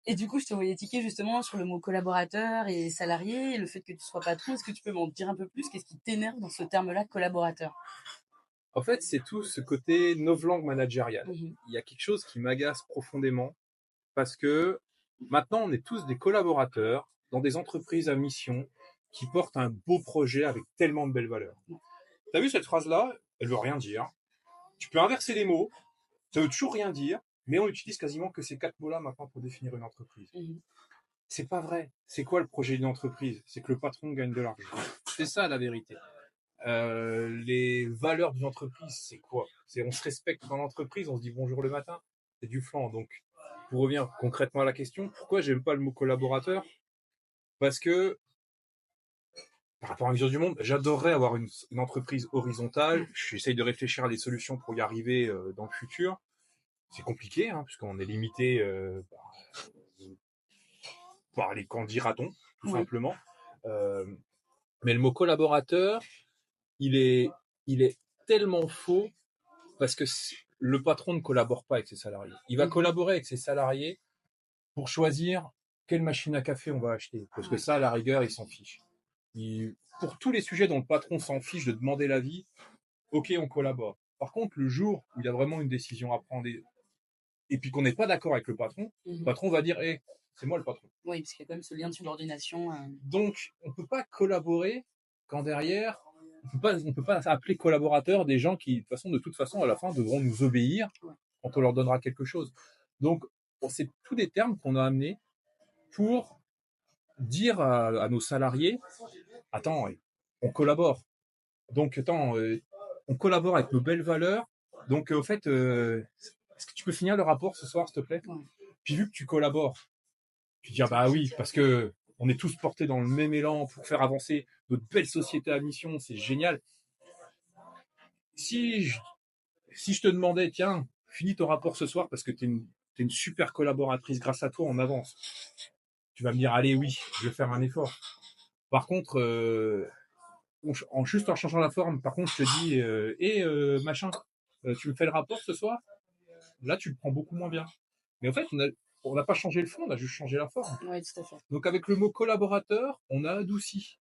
Et du coup, je te voyais tiquer justement sur le mot collaborateur et salarié, et le fait que tu sois patron. Est-ce que tu peux m'en dire un peu plus? Qu'est-ce qui t'énerve dans ce terme-là, collaborateur? En fait, c'est tout ce côté novlangue managérial. Mmh. Il y a quelque chose qui m'agace profondément parce que maintenant, on est tous des collaborateurs dans des entreprises à mission qui portent un beau projet avec tellement de belles valeurs. Ouais. T'as vu cette phrase-là? Elle veut rien dire. Tu peux inverser les mots, ça veut toujours rien dire, mais on utilise quasiment que ces quatre mots-là maintenant pour définir une entreprise. Mmh. C'est pas vrai. C'est quoi le projet d'une entreprise? C'est que le patron gagne de l'argent. C'est ça la vérité. Les valeurs d'une entreprise, c'est quoi? C'est on se respecte dans l'entreprise, on se dit bonjour le matin, c'est du flan. Donc, pour revenir concrètement à la question, pourquoi j'aime pas le mot collaborateur? Parce que par rapport à une vision du monde, j'adorerais avoir une entreprise horizontale. J'essaye de réfléchir à des solutions pour y arriver dans le futur. C'est compliqué, hein, puisqu'on est limité par les candidatons, tout Oui. simplement. Euh, mais le mot collaborateur, il est, il est tellement faux parce que le patron ne collabore pas avec ses salariés. Il va Mmh. collaborer avec ses salariés pour choisir quelle machine à café on va acheter. Parce que Ouais. ça, à la rigueur, il s'en fiche. Pour tous les sujets dont le patron s'en fiche de demander l'avis, ok, on collabore. Par contre, le jour où il y a vraiment une décision à prendre et puis qu'on n'est pas d'accord avec le Mmh. patron va dire, hé, c'est moi le patron. Oui, parce qu'il y a quand même ce lien de subordination. Donc, on ne peut pas collaborer quand derrière, on peut pas appeler collaborateurs des gens qui, de toute façon, à la fin, devront nous obéir Ouais. quand on leur donnera quelque chose. Donc, c'est tous des termes qu'on a amenés pour dire à nos salariés, attends, on collabore. Donc, attends, on collabore avec nos belles valeurs. Donc, au fait, est-ce que tu peux finir le rapport ce soir, s'il te plaît? Ouais. Puis vu que tu collabores, tu dis, ah bah oui, parce que on est tous portés dans le même élan pour faire avancer notre belle société à mission, c'est génial. Si je, si je te demandais, tiens, finis ton rapport ce soir parce que t'es une super collaboratrice, grâce à toi, on avance. Tu vas me dire, allez, oui, je vais faire un effort. Par contre, juste en changeant la forme, par contre, je te dis, machin, tu me fais le rapport ce soir? Là, tu le prends beaucoup moins bien. Mais en fait, on n'a pas changé le fond, on a juste changé la forme. Ouais, tout à fait. Donc, avec le mot collaborateur, on a adouci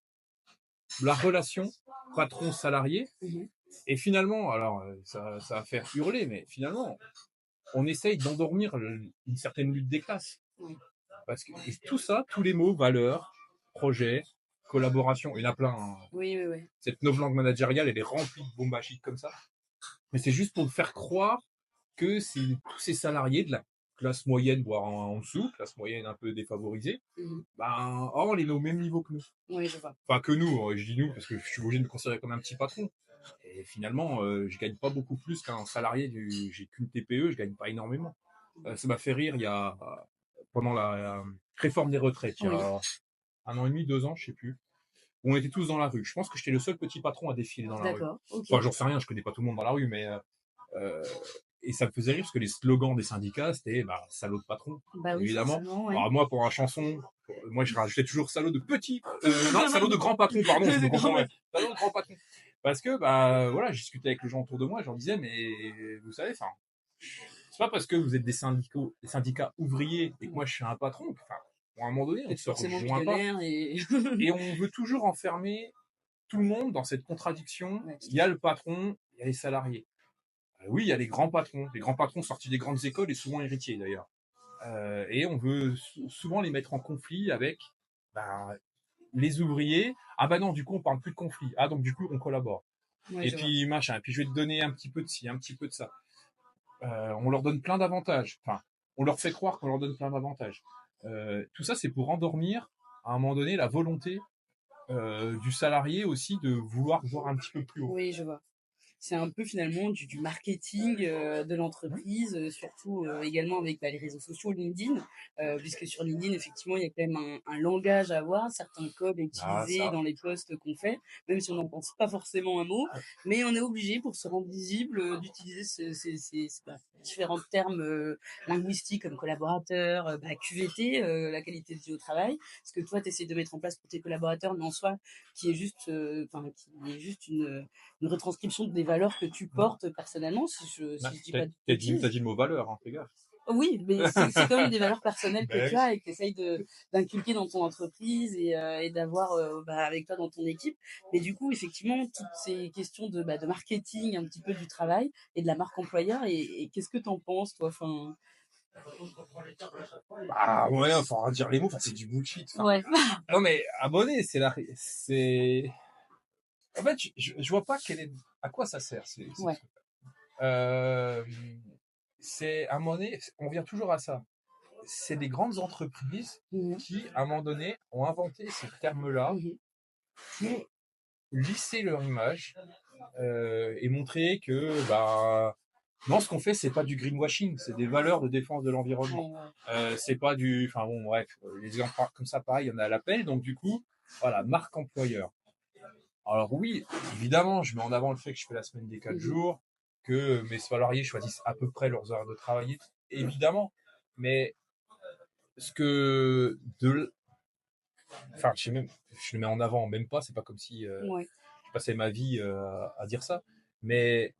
la relation patron-salarié. Mmh. Et finalement, alors, ça va faire hurler, mais finalement, on essaye d'endormir une certaine lutte des classes. Oui. Parce que et tout ça, tous les mots, valeur, projet, collaboration, il y en a plein, hein. Oui, oui, oui. Cette novlangue managériale, elle est remplie de bombagiques comme ça. Mais c'est juste pour faire croire que c'est tous ces salariés de la classe moyenne, voire en dessous, classe moyenne un peu défavorisée, Mmh. ben, oh, on les met au même niveau que nous. Oui, je vois. Enfin, que nous, je dis nous parce que je suis obligé de me considérer comme un petit patron. Et finalement, je gagne pas beaucoup plus qu'un salarié. J'ai qu'une TPE, je gagne pas énormément. Ça m'a fait rire il y a pendant la réforme des retraites, il y Oui. a un an et demi, 2 ans, je sais plus. Où on était tous dans la rue. Je pense que j'étais le seul petit patron à défiler dans la rue. D'accord, OK. Enfin, j'en sais rien, je connais pas tout le monde dans la rue, mais euh, et ça me faisait rire parce que les slogans des syndicats, c'était bah, salaud de patron, Bah oui, évidemment. forcément, ouais. Alors moi, pour la chanson, moi je rajoutais toujours salaud de petit, non, salaud de grand patron, pardon, je me confonds, ouais. Salaud de grand patron. Parce que, bah, voilà, je discutais avec les gens autour de moi, je leur disais, mais vous savez, enfin, c'est pas parce que vous êtes des syndicats ouvriers et que moi je suis un patron, enfin, à un moment donné, on ne Peut-être se forcément rejoint pas. pionnière et Et on veut toujours enfermer tout le monde dans cette contradiction. ouais, Il y a le patron, il y a les salariés. Oui, il y a les grands patrons sortis des grandes écoles et souvent héritiers d'ailleurs. Et on veut souvent les mettre en conflit avec ben, les ouvriers. Ah bah non, du coup on parle plus de conflit. Ah donc du coup on collabore. ouais, Et je vois. puis machin. Et puis je vais te donner un petit peu de ci, un petit peu de ça. On leur donne plein d'avantages. Enfin, on leur fait croire qu'on leur donne plein d'avantages. Tout ça c'est pour endormir à un moment donné la volonté du salarié aussi de vouloir voir un petit peu plus haut. Oui, je vois. C'est un peu finalement du marketing, de l'entreprise, surtout, également avec, bah, les réseaux sociaux, LinkedIn, puisque sur LinkedIn, effectivement, il y a quand même un langage à avoir, certains codes à Ah, utiliser ça. dans les posts qu'on fait, même si on n'en pense pas forcément un mot, mais on est obligé pour se rendre visible, d'utiliser ce ces bah, différents termes linguistiques comme collaborateur, QVT, la qualité de vie au travail, ce que toi tu essaies de mettre en place pour tes collaborateurs, mais en soi qui est juste, qui est juste une retranscription des valeurs que tu portes personnellement, Ouais, si je dis pas de t'as bêtises. dit le mot valeur, hein, fais gaffe. Oui, mais c'est quand même des valeurs personnelles que Ben tu oui. as et que tu essayes d'inculquer dans ton entreprise et d'avoir, avec toi dans ton équipe. Mais du coup, effectivement, toutes ces questions de marketing, un petit peu du travail et de la marque employeur et qu'est-ce que tu en penses, toi? Enfin, Ah ouais, enfin, on va dire les mots, enfin, c'est du bullshit. Enfin, ouais. non mais abonné, c'est. En fait, je vois pas à quoi ça sert ces Ouais. trucs. Euh, c'est à un moment donné, on revient toujours à ça. C'est des grandes entreprises Mmh. qui, à un moment donné, ont inventé ces termes-là Mmh. pour lisser leur image et montrer que bah non, ce qu'on fait, c'est pas du greenwashing, c'est des valeurs de défense de l'environnement. Ouais, ouais. C'est pas du, enfin bon, bref, les exemples comme ça, pareil, il y en a à l'appel. Donc du coup, voilà, marque employeur. Alors oui, évidemment, je mets en avant le fait que je fais la semaine des 4 jours, que mes salariés choisissent à peu près leurs heures de travail, évidemment. Mais ce que enfin, je le mets en avant, même pas. C'est pas comme si Ouais. je passais ma vie à dire ça. Mais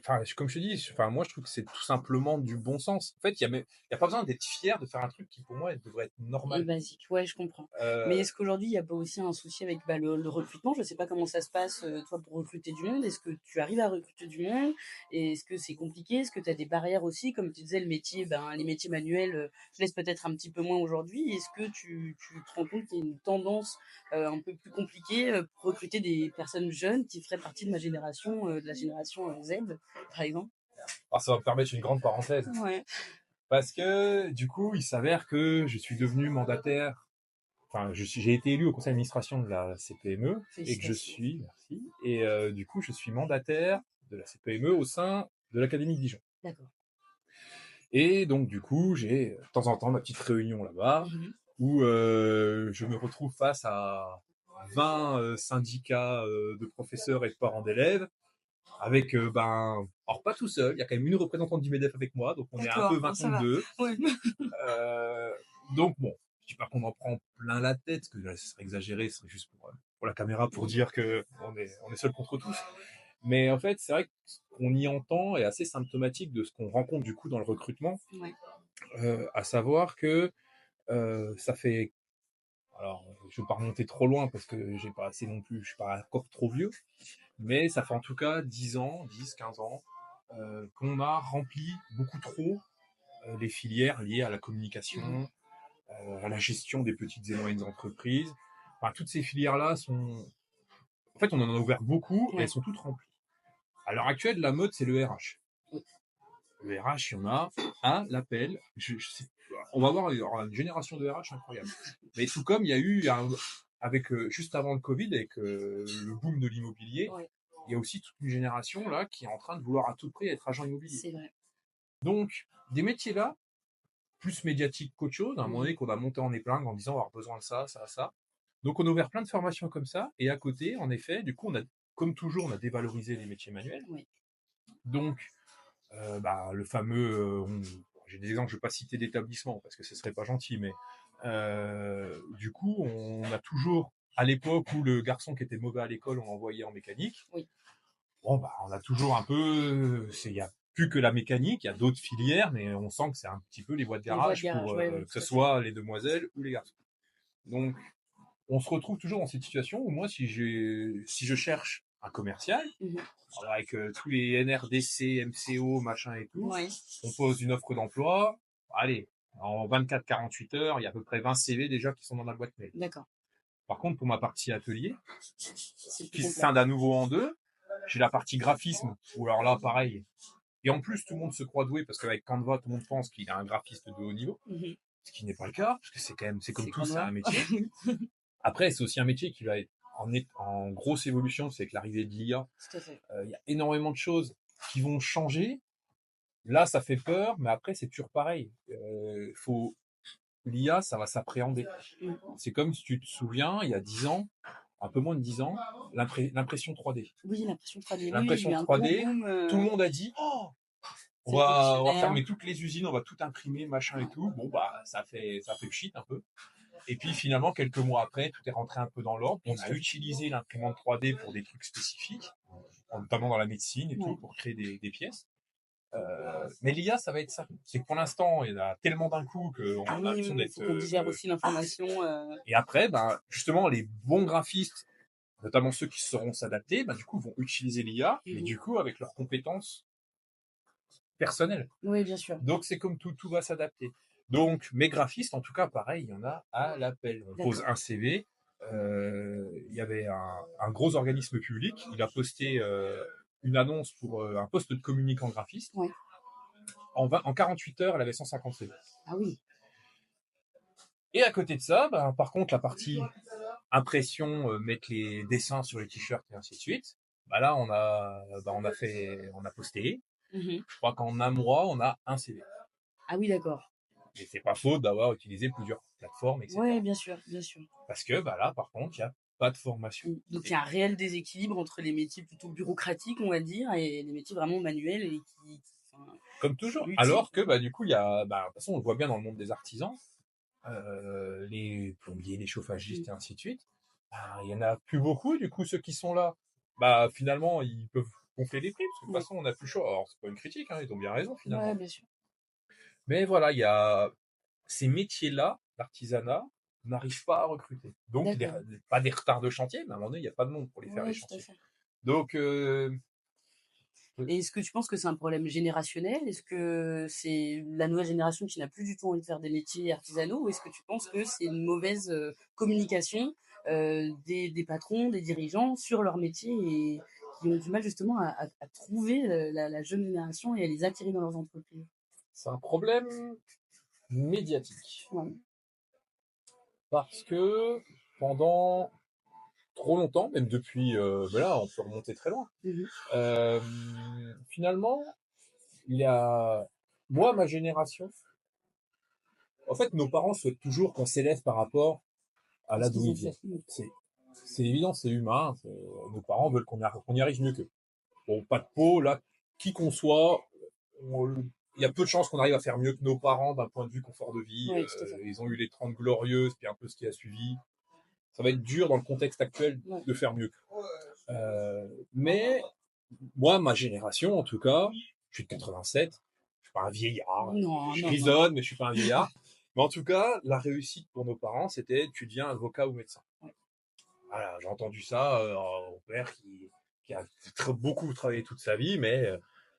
enfin, comme je te dis, enfin, moi je trouve que c'est tout simplement du bon sens. En fait, y a pas besoin d'être fier de faire un truc qui pour moi devrait être Et normal. basique, ouais, je comprends. Mais Euh, est-ce qu'aujourd'hui, il y a pas aussi un souci avec le recrutement? Je sais pas comment ça se passe, toi, pour recruter du monde. Est-ce que tu arrives à recruter du monde? Et est-ce que c'est compliqué? Est-ce que tu as des barrières aussi? Comme tu disais, le métier, les métiers manuels se laissent peut-être un petit peu moins aujourd'hui. Est-ce que tu te rends compte qu'il y a une tendance un peu plus compliquée pour recruter des personnes jeunes qui feraient partie de ma génération, de la génération Z, par exemple? alors ça va me permettre une grande parenthèse. Ouais. Parce que du coup, il s'avère que je suis devenu mandataire. Enfin, j'ai été élu au conseil d'administration de la CPME et que Félicitations. merci. Et du coup, je suis mandataire de la CPME au sein de l'Académie de Dijon. D'accord. Et donc, du coup, j'ai de temps en temps ma petite réunion là-bas Mhm. où je me retrouve face à 20 syndicats de professeurs et de parents d'élèves avec, alors pas tout seul, il y a quand même une représentante du MEDEF avec moi, donc on est un peu D'accord, 20 bon, ça contre va. 2. Ouais. Euh, donc bon, je dis pas qu'on en prend plein la tête, parce que là, ce serait exagéré, ce serait juste pour la caméra, pour dire que on est seul contre tous. Mais en fait, c'est vrai qu'on y entend est assez symptomatique de ce qu'on rencontre du coup dans le recrutement, Ouais. à savoir que ça fait, alors je ne vais pas remonter trop loin parce que j'ai pas assez non plus, je suis pas encore trop vieux, mais ça fait en tout cas 10 ans, 10, 15 ans qu'on a rempli beaucoup trop les filières liées à la Mhm. communication, à la gestion des petites et moyennes entreprises. Enfin, toutes ces filières-là sont... En fait, on en a ouvert beaucoup et elles Ouais. sont toutes remplies. À l'heure actuelle, la mode, c'est le RH. Oui. Le RH, il y en a un, l'appel. On va avoir une génération de RH incroyable. Mais tout comme il y a eu, avec juste avant le Covid, avec le boom de l'immobilier, Ouais. il y a aussi toute une génération là qui est en train de vouloir à tout prix être agent immobilier. C'est vrai. Donc, des métiers là, plus médiatiques qu'autre chose, à un moment Mhm. donné qu'on a monté en épingle en disant on va avoir besoin de ça, ça, ça. Donc, on a ouvert plein de formations comme ça. Et à côté, en effet, du coup, comme toujours, on a dévalorisé les métiers manuels. Oui. Donc, le fameux, j'ai des exemples, je ne vais pas citer d'établissement parce que ce serait pas gentil, mais du coup, on a toujours, à l'époque où le garçon qui était mauvais à l'école, on l'envoyait en mécanique. Oui. Bon, on a toujours un peu, il y a plus que la mécanique, il y a d'autres filières, mais on sent que c'est un petit peu les voies de Les voies de garage garage, pour ouais, ouais, que ce tout à fait. soit les demoiselles ou les garçons. Donc, on se retrouve toujours dans cette situation où moi, si je cherche un commercial, Mhm. avec tous les NRDC, MCO, machin et tout, Ouais. on pose une offre d'emploi. Allez, en 24-48 heures, il y a à peu près 20 CV déjà qui sont dans la boîte mail. D'accord. Par contre, pour ma partie atelier, C'est plus qui se complexe. scinde à nouveau en deux, j'ai la partie graphisme, où alors là, pareil. Et en plus, tout le monde se croit doué, parce qu'avec Canva, tout le monde pense qu'il est un graphiste de haut niveau, Mhm. ce qui n'est pas le cas, parce que c'est comme C'est tout, comme c'est un là. métier. Après, c'est aussi un métier qui va être en grosse évolution, c'est avec l'arrivée de l'IA. Tout à fait. Il y a énormément de choses qui vont changer. Là, ça fait peur, mais après, c'est toujours pareil. L'IA, ça va s'appréhender. Mhm. C'est comme si tu te souviens, il y a 10 ans, un peu moins de 10 ans, l'impression 3D. Oui, l'impression 3D. Oui, oui, il y a eu L'impression un gros 3D, boom. tout le monde a dit, oh, On C'est va révolutionnaire. fermer toutes les usines, on va tout imprimer, machin et tout. Bon, bah, ça fait pchit un peu. Et puis finalement, quelques mois après, tout est rentré un peu dans l'ordre. On a utilisé l'imprimante 3D pour des trucs spécifiques, notamment dans la médecine et tout, Ouais. pour créer des pièces. Mais l'IA, ça va être ça. C'est que pour l'instant, il y en a tellement d'un coup qu'on a Oui, l'impression il d'être. faut qu'on digère aussi l'information. Et après, ben, justement, les bons graphistes, notamment ceux qui sauront s'adapter, ben, du coup, vont utiliser l'IA, mais du coup, avec leurs compétences personnelles. Oui, bien sûr. Donc, c'est comme tout va s'adapter. Donc, mes graphistes, en tout cas, pareil, il y en a à l'appel. On pose D'accord. un CV. Il y avait un gros organisme public. Il a posté une annonce pour un poste de communicant graphiste. Ouais. En 48 heures, elle avait 150 CV. Ah oui. Et à côté de ça, ben, par contre, la partie impression, mettre les dessins sur les t-shirts et ainsi de suite, bah là, on a posté. Mhm. Je crois qu'en un mois, on a un CV. Ah oui, d'accord. Et c'est pas faute d'avoir utilisé plusieurs plateformes, etc. Ouais, bien sûr, bien sûr. Parce que bah là, par contre, il n'y a pas de formation. Donc il y a un réel déséquilibre entre les métiers plutôt bureaucratiques, on va dire, et les métiers vraiment manuels et enfin, Comme toujours. utiles. Alors que bah, du coup, il y a, bah, de toute façon, on le voit bien dans le monde des artisans, les plombiers, les chauffagistes et ainsi de suite. Bah, il y en a plus beaucoup. Du coup, ceux qui sont là, bah, finalement, ils peuvent gonfler les prix parce que de toute Ouais. façon, on n'a plus le choix. Alors, c'est pas une critique, hein, ils ont bien raison Ouais, finalement. bien sûr. Mais voilà, il y a ces métiers-là, l'artisanat, n'arrivent pas à recruter. Donc, D'accord. pas des retards de chantier, mais à un moment donné, il n'y a pas de monde pour les faire les Ouais, tout à chantiers. fait. Donc, Et est-ce que tu penses que c'est un problème générationnel? Est-ce que c'est la nouvelle génération qui n'a plus du tout envie de faire des métiers artisanaux? Ou est-ce que tu penses que c'est une mauvaise communication des patrons, des dirigeants sur leur métier et qui ont du mal justement à trouver la jeune génération et à les attirer dans leurs entreprises? c'est un problème médiatique. Ouais. Parce que pendant trop longtemps, même depuis, ben là, on peut remonter très loin. Mhm. Euh, Finalement, il y a moi, ma génération. En fait, nos parents souhaitent toujours qu'on s'élève par rapport à Ce là d'où qu'ils ils ont viennent. fait. Mhm. C'est évident, c'est humain. Nos parents veulent qu'on y arrive mieux qu'eux. Bon, pas de peau, là, qui qu'on soit, il y a peu de chances qu'on arrive à faire mieux que nos parents d'un point de vue confort de vie. Oui, tout à fait. Ils ont eu les 30 glorieuses, puis un peu ce qui a suivi. Ça va être dur dans le contexte actuel Ouais. de faire mieux qu'eux. Mais moi, ma génération, en tout cas, je suis de 87, je suis pas un vieillard, Non, je non, non. grisonne, mais je suis pas un vieillard. Mais en tout cas, la réussite pour nos parents, c'était tu deviens avocat ou médecin. Ouais. Voilà, j'ai entendu ça, mon père qui a beaucoup travaillé toute sa vie, mais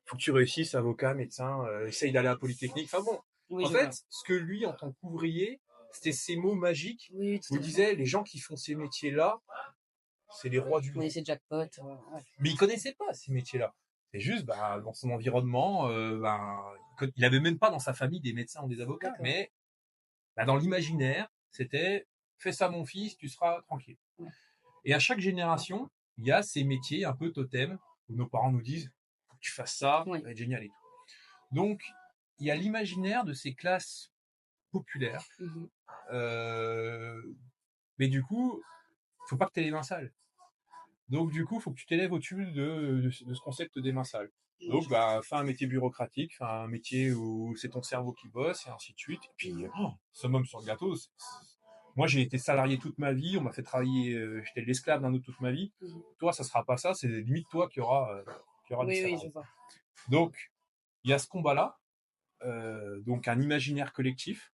faut que tu réussisses avocat, médecin, essaye d'aller à la Polytechnique. Enfin bon, Oui, en je fait, vois. ce que lui, en tant qu'ouvrier, c'était ces mots magiques Oui, où tout il à fait. disait les gens qui font ces métiers-là, c'est les rois du monde. Oui, c'est jackpot. Ouais. Mais il connaissait pas ces métiers-là. C'est juste, bah, dans son environnement, ben, il avait même pas dans sa famille des médecins ou des avocats, D'accord. mais bah, dans l'imaginaire, c'était fais ça mon fils, tu seras tranquille. Ouais. Et à chaque génération, il y a ces métiers un peu totems où nos parents nous disent faut que tu fasses ça, ça Ouais. va être génial et tout. Donc, il y a l'imaginaire de ces classes populaires, Mhm. euh, mais du coup, faut pas que tu aies les mains sales. Donc, du coup, faut que tu t'élèves au-dessus de ce concept des mains sales. Ouais, Donc, je vois. bah, fais un métier bureaucratique, fais un métier où c'est ton cerveau qui bosse, et ainsi de suite. Et puis, summum sur le gâteau, moi, j'ai été salarié toute ma vie, on m'a fait travailler, j'étais l'esclave d'un autre toute ma vie. Mhm. Toi, ça sera pas ça, c'est limite toi qui aura des Oui, oui, je salariés. vois. Donc, il y a ce combat-là, donc un imaginaire collectif,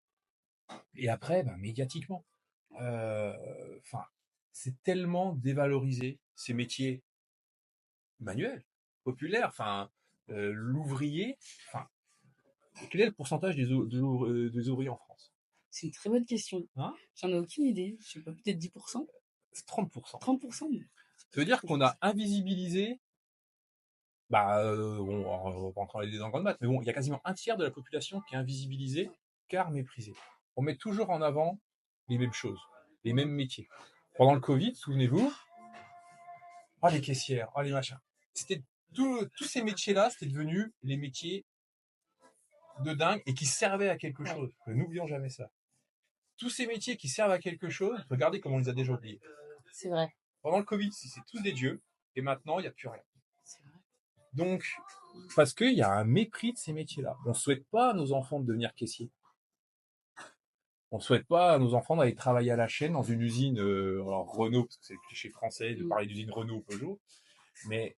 et après, bah, médiatiquement. Enfin, c'est tellement dévalorisé, ces métiers manuel, populaire, enfin, l'ouvrier, enfin, quel est le pourcentage des ouvriers en France? C'est une très bonne question. Hein? J'en ai aucune idée. Je sais pas, peut-être 10%? C'est 30%. 30%? C'est Ça veut plus dire que je qu'on a pense. invisibilisé, bah, bon, on va pas entrer dans le grande maths, mais bon, il y a quasiment un tiers de la population qui est invisibilisée, car méprisée. On met toujours en avant les mêmes choses, les mêmes métiers. Pendant le Covid, souvenez-vous, ah, les caissières, ah, les machins. C'était tous ces métiers-là, c'était devenu les métiers de dingue et qui servaient à quelque Ouais, chose. N'oublions jamais ça. Tous ces métiers qui servent à quelque chose, regardez comment on les a déjà oubliés. c'est vrai. Pendant le Covid, c'est tous des dieux, et maintenant, il n'y a plus rien. C'est vrai. Donc, Parce qu'il y a un mépris de ces métiers-là. On ne souhaite pas à nos enfants de devenir caissiers. On ne souhaite pas à nos enfants d'aller travailler à la chaîne dans une usine, alors Renault, parce que c'est le cliché français de Mmh. parler d'usine Renault ou Peugeot, mais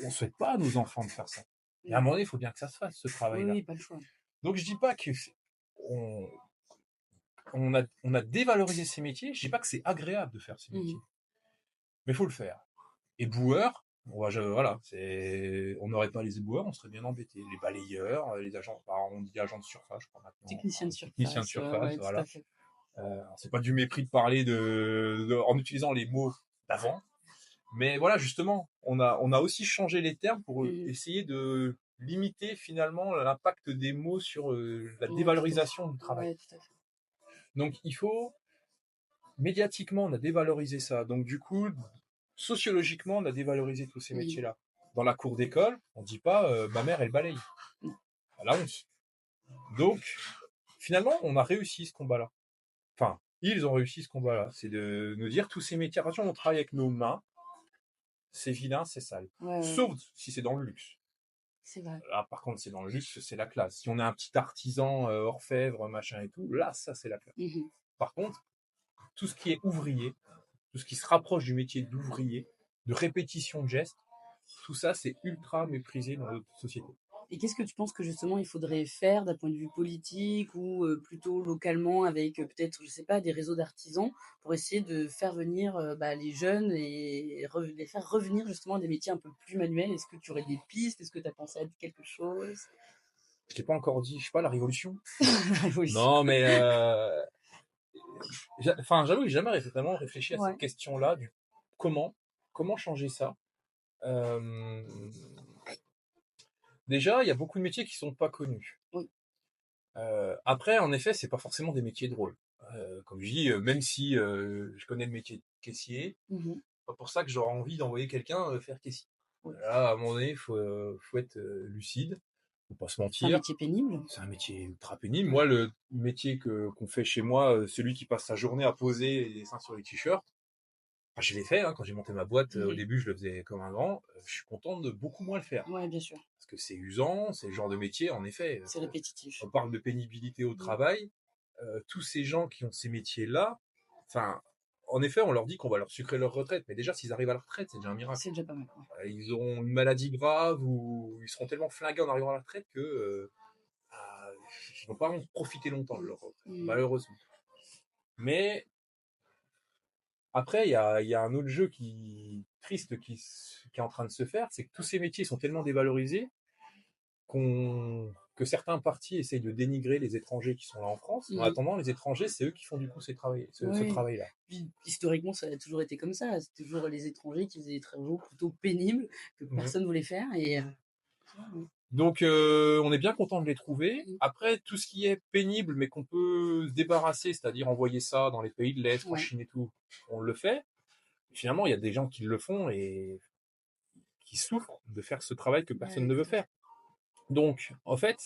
on ne souhaite pas à nos enfants de faire ça. Et à un Mmh. moment donné, il faut bien que ça se fasse, ce Oui, travail-là. oui, pas le choix. Donc je dis pas que on, on a dévalorisé ces métiers, je dis pas que c'est agréable de faire ces Mmh. métiers, mais il faut le faire. Et boueur, voilà, on n'aurait pas les éboueurs, on serait bien embêtés. Les balayeurs, les agents, on dit agents de surface, je crois maintenant, Technicien de techniciens de surface, surface, ouais, tout à voilà. fait. C'est pas du mépris de parler en utilisant les mots d'avant, mais voilà, justement, on a aussi changé les termes pour Mmh. essayer de limiter finalement l'impact des mots sur la Ouais, tout à fait. dévalorisation du travail. Ouais, tout à fait. Donc il faut, médiatiquement, on a dévalorisé ça. Donc du coup, sociologiquement, on a dévalorisé tous ces Mmh. métiers-là. Dans la cour d'école, on dit pas ma mère elle balaye. Non. À la honte. Donc finalement, on a réussi ce combat-là. Enfin, ils ont réussi ce combat-là. C'est de nous dire tous ces métiers. À partir du moment où on travaille avec nos mains, c'est vilain, c'est sale. Ouais, ouais, Sauf si c'est dans le luxe. c'est vrai. Là, par contre, c'est dans le luxe, c'est la classe. Si on est un petit artisan, orfèvre, machin et tout, là, ça, c'est la classe. Mmh. Par contre, tout ce qui est ouvrier, tout ce qui se rapproche du métier d'ouvrier, de répétition de gestes, tout ça, c'est ultra méprisé dans notre société. Et qu'est-ce que tu penses que justement il faudrait faire d'un point de vue politique ou plutôt localement avec peut-être, je sais pas, des réseaux d'artisans pour essayer de faire venir bah, les jeunes et les faire revenir justement à des métiers un peu plus manuels? Est-ce que tu aurais des pistes? Est-ce que tu as pensé à quelque chose? Je t'ai pas encore dit, je sais pas, la révolution. Oui. Non, mais enfin, j'avoue que j'ai jamais vraiment réfléchi à cette Ouais. question-là du comment, comment changer ça. Euh, Déjà, il y a beaucoup de métiers qui sont pas connus. Oui. Après, en effet, c'est pas forcément des métiers drôles. Comme je dis, même si je connais le métier de caissier, Mmh. pas pour ça que j'aurais envie d'envoyer quelqu'un faire caissier. Oui. Là, à un moment donné, faut être lucide, faut pas se C'est un mentir. métier pénible. C'est un métier ultra pénible. Moi, le métier qu'on fait chez moi, celui qui passe sa journée à poser les dessins sur les t-shirts, enfin, je l'ai fait hein, quand j'ai monté ma boîte. Au Mmh. début, je le faisais comme un grand. Je suis content de beaucoup moins le faire Ouais, bien sûr. parce que c'est usant, c'est le genre de métier. En effet, C'est répétitif. on parle de pénibilité au Mmh. travail. Tous ces gens qui ont ces métiers-là, enfin, en effet, on leur dit qu'on va leur sucrer leur retraite, mais déjà, s'ils arrivent à la retraite, c'est déjà un miracle. C'est déjà pas mal. Ouais. Ils auront une maladie grave ou ils seront tellement flingués en arrivant à la retraite que ils vont pas en profiter longtemps de Mmh. leur retraite, Mmh. malheureusement. Mais après, il y a un autre jeu triste qui est en train de se faire, c'est que tous ces métiers sont tellement dévalorisés que certains partis essayent de dénigrer les étrangers qui sont là en France. En Mmh. attendant, les étrangers, c'est eux qui font du coup ce Oui. travail-là. Puis, historiquement, ça a toujours été comme ça. C'est toujours les étrangers qui faisaient des travaux plutôt pénibles que Mhm. personne voulait faire. Et Donc, on est bien content de les trouver. mmh, Après, tout ce qui est pénible, mais qu'on peut se débarrasser, c'est-à-dire envoyer ça dans les pays de l'Est, en ouais, Chine et tout, on le fait. Finalement, il y a des gens qui le font et qui souffrent de faire ce travail que personne ouais, ne veut tout à fait. faire. Donc, en fait,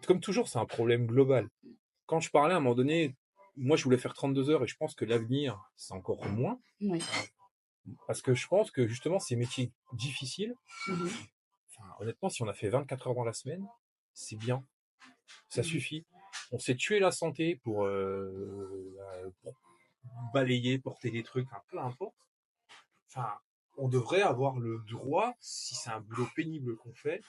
comme toujours, c'est un problème global. Quand je parlais à un moment donné, moi, je voulais faire 32 heures et je pense que l'avenir, c'est encore moins. Ouais. Parce que je pense que justement, ces métiers difficiles, Mmh. enfin, honnêtement, si on a fait 24 heures dans la semaine, c'est bien. Ça Mmh. suffit. On s'est tué la santé pour balayer, porter des trucs, un peu importe. Enfin, on devrait avoir le droit, si c'est un boulot pénible qu'on fait,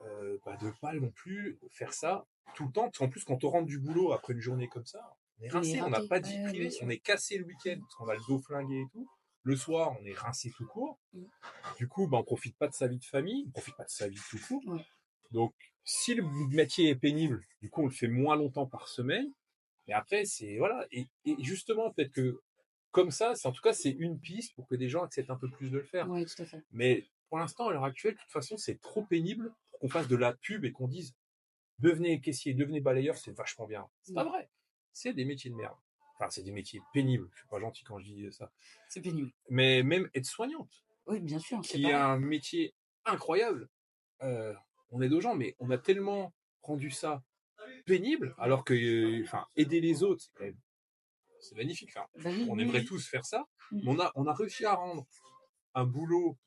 de pas non plus faire ça tout le temps. Parce qu'en plus, quand on rentre du boulot après une journée comme ça, on est On est rincé, on n'a raté. pas de vie Ouais, ouais, bien privée, sûr. on est cassé le week-end parce qu'on a le dos flingué et tout. Le soir, on est rincé tout court. Mmh. Du coup, on profite pas de sa vie de famille, on profite pas de sa vie tout court. Ouais. Donc, si le métier est pénible, du coup, on le fait moins longtemps par semaine. Et après, c'est voilà. Et justement, peut-être que comme ça, en tout cas, c'est une piste pour que des gens acceptent un peu plus de le faire. Ouais, tout à fait. Mais pour l'instant, à l'heure actuelle, de toute façon, c'est trop pénible pour qu'on fasse de la pub et qu'on dise devenez caissier, devenez balayeur, c'est vachement bien. C'est pas Mmh. vrai. C'est des métiers de merde. Enfin, c'est des métiers pénibles. Je suis pas gentil quand je dis ça. C'est pénible. Mais même être soignante, Oui, bien sûr, c'est qui est pareil. un métier incroyable, euh, on aide aux gens, mais on a tellement rendu ça pénible, alors que, enfin, aider les autres, c'est magnifique. Enfin, Bah oui, on oui, aimerait oui. tous faire ça, Mmh. mais on a réussi à rendre un boulot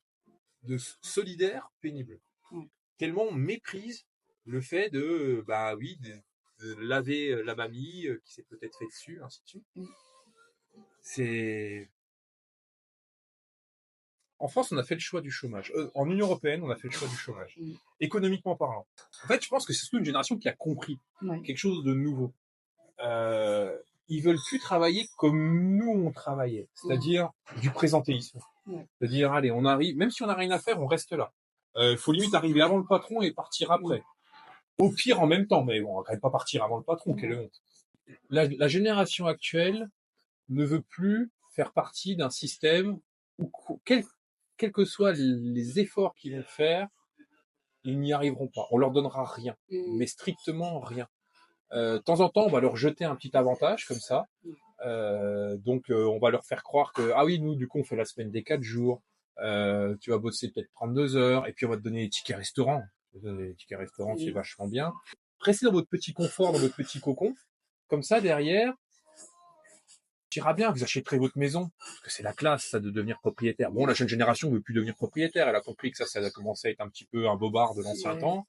de solidaire pénible. Ouais. Tellement on méprise le fait de, de laver la mamie qui s'est peut-être fait dessus, ainsi de suite. C'est... En France, on a fait le choix du chômage. En Union européenne, on a fait le choix du chômage. Économiquement parlant. En fait, je pense que c'est surtout une génération qui a compris quelque chose de nouveau. Ils veulent plus travailler comme nous on travaillait, c'est-à-dire du présentéisme. C'est-à-dire, allez, on arrive, même si on n'a rien à faire, on reste là. Faut limite arriver avant le patron et partir après. Au pire, en même temps, mais bon, on va quand même pas partir avant le patron, quelle honte. La génération actuelle ne veut plus faire partie d'un système où, quels que soient les efforts qu'ils vont faire, ils n'y arriveront pas. On leur donnera rien, mais strictement rien. De temps en temps, on va leur jeter un petit avantage comme ça. Donc, on va leur faire croire que, ah oui, nous, du coup, on fait la semaine des 4 jours. Tu vas bosser peut-être 32 heures, et puis on va te donner les tickets restaurants. Les tickets restaurants, c'est vachement bien. Restez dans votre petit confort, dans votre petit cocon. Comme ça, derrière, tu iras bien, vous achèterez votre maison. Parce que c'est la classe, ça, de devenir propriétaire. Bon, la jeune génération ne veut plus devenir propriétaire. Elle a compris que ça a commencé à être un petit peu un bobard de l'ancien temps.